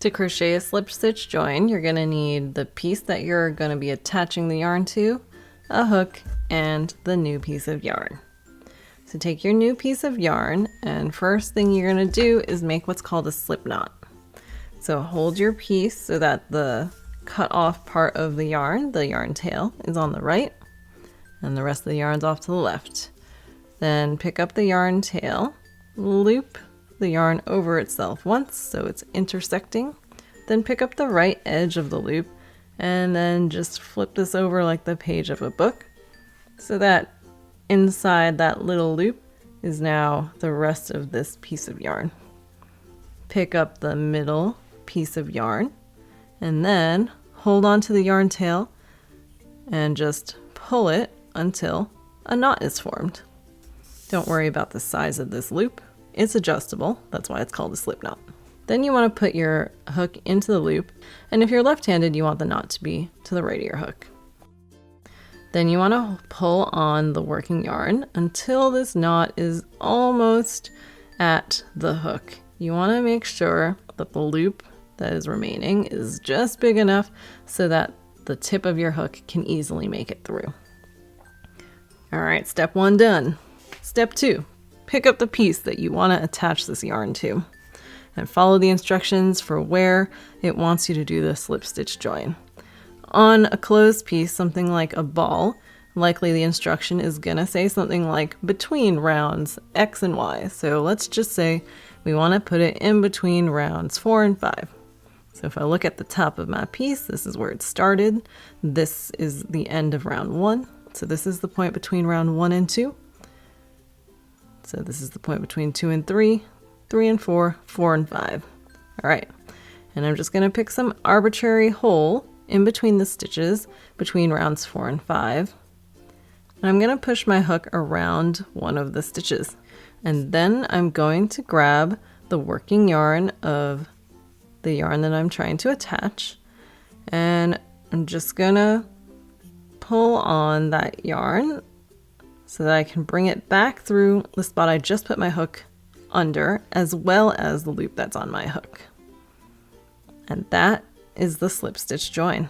To crochet a slip stitch join, you're going to need the piece that you're going to be attaching the yarn to, a hook, and the new piece of yarn. So take your new piece of yarn, and first thing you're going to do is make what's called a slip knot. So hold your piece so that the cut off part of the yarn tail, is on the right, and the rest of the yarn's off to the left. Then pick up the yarn tail, loop the yarn over itself once so it's intersecting, then pick up the right edge of the loop and then just flip this over like the page of a book so that inside that little loop is now the rest of this piece of yarn. Pick up the middle piece of yarn and then hold on to the yarn tail and just pull it until a knot is formed. Don't worry about the size of this loop. It's adjustable, that's why it's called a slip knot. Then you want to put your hook into the loop, and if you're left-handed, you want the knot to be to the right of your hook. Then you want to pull on the working yarn until this knot is almost at the hook. You want to make sure that the loop that is remaining is just big enough so that the tip of your hook can easily make it through. All right, step 1 done. Step 2. Pick up the piece that you want to attach this yarn to and follow the instructions for where it wants you to do the slip stitch join. On a closed piece, something like a ball, likely the instruction is going to say something like between rounds X and Y. So let's just say we want to put it in between rounds 4 and 5. So if I look at the top of my piece, this is where it started. This is the end of round 1. So this is the point between round 1 and 2. So this is the point between 2 and 3, 3 and 4, 4 and 5. All right, and I'm just gonna pick some arbitrary hole in between the stitches between rounds 4 and 5. And I'm gonna push my hook around one of the stitches. And then I'm going to grab the working yarn of the yarn that I'm trying to attach. And I'm just gonna pull on that yarn so that I can bring it back through the spot I just put my hook under, as well as the loop that's on my hook. And that is the slip stitch join.